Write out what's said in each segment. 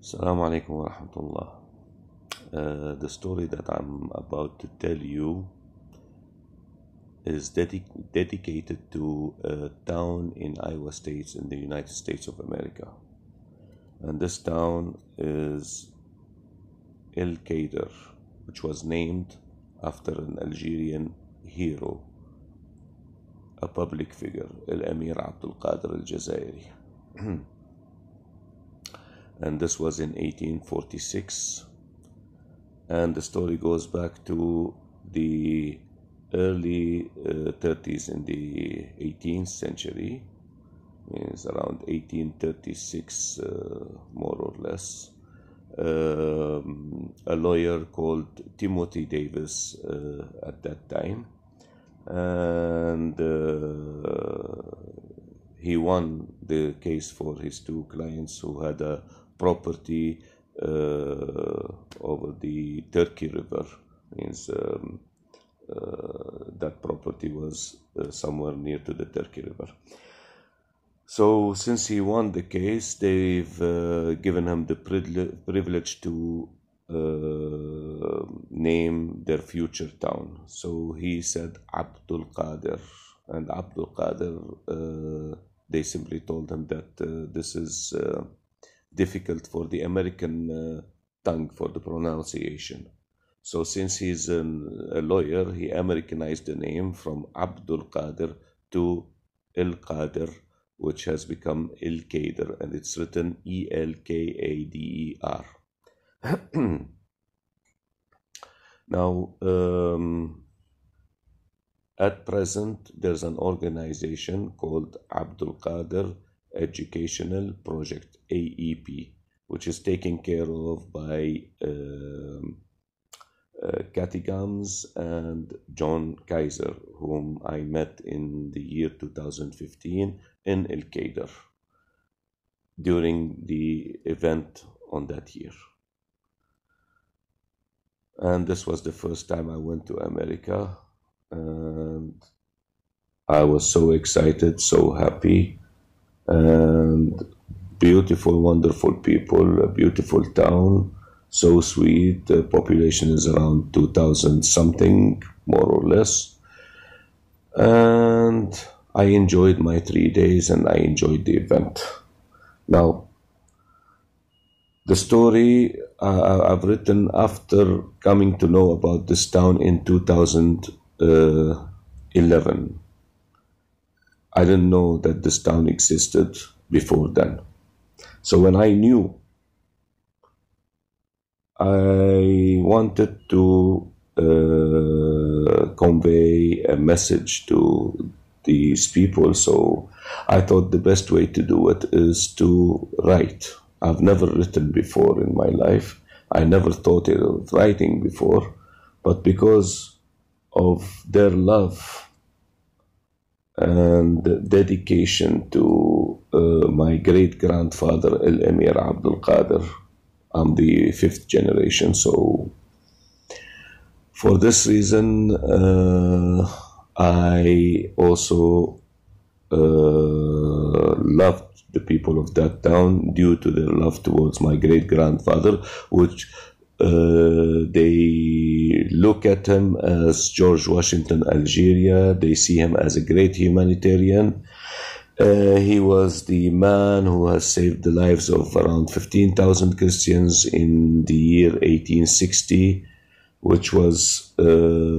Assalamu alaikum wa rahmatullah. The story that I'm about to tell you is dedicated to a town in Iowa State in the United States of America. And this town is elkader, which was named after an Algerian hero, a public figure, Emir Abdulkader al-Jazairi. And this was in 1846. And the story goes back to the early 30s in the 18th century. It's around 1836, more or less. A lawyer called Timothy Davis at that time. And he won the case for his two clients who had a property over the Turkey River. Means that property was somewhere near to the Turkey River. So since he won the case, they've given him the privilege to name their future town. So he said Abdul Qadir, and Abdul Qadir, they simply told him that this is difficult for the American tongue for the pronunciation. So since he's a lawyer, he Americanized the name from Abdul Qadir to elkader, which has become elkader, and it's written Elkader. Now, at present, there's an organization called Abdul Qadir Educational Project, AEP, which is taken care of by Kathy Gams and John Kaiser, whom I met in the year 2015 in elkader during the event on that year. And this was the first time I went to America, and I was so excited, so happy, and beautiful, wonderful people, a beautiful town, so sweet. The population is around 2,000 something, more or less. And I enjoyed my 3 days, and I enjoyed the event. Now, the story I've written after coming to know about this town in 2011. I didn't know that this town existed before then. So when I knew, I wanted to convey a message to these people. So I thought the best way to do it is to write. I've never written before in my life. I never thought of writing before, but because of their love and dedication to my great-grandfather, Emir Abdulkader, I'm the 5th generation. So for this reason, I also loved the people of that town due to their love towards my great-grandfather, which they look at him as George Washington, Algeria. They see him as a great humanitarian. He was the man who has saved the lives of around 15,000 Christians in the year 1860, which was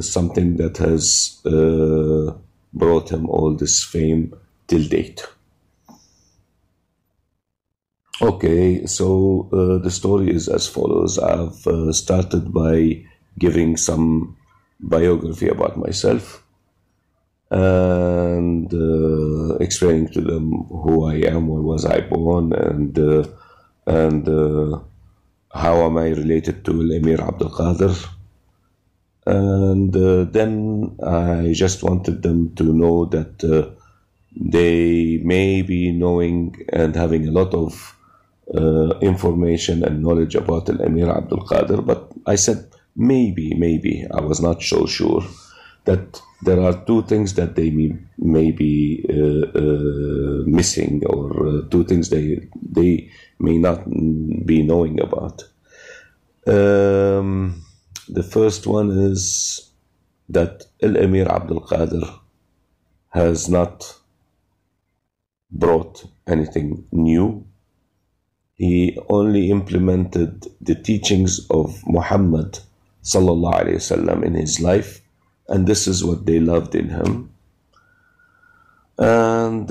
something that has brought him all this fame till date. Okay, so the story is as follows. I've started by giving some biography about myself and explaining to them who I am, where was I born, and how am I related to Emir Abdulkader. And then I just wanted them to know that they may be knowing and having a lot of information and knowledge about Emir Abdulkader, but I said maybe, I was not so sure. that there are two things that they may be missing, or two things they may not be knowing about. The first one is that Al-Emir Abdul Qadir has not brought anything new. He only implemented the teachings of Muhammad sallallahu alaihi wasallam in his life, and this is what they loved in him. And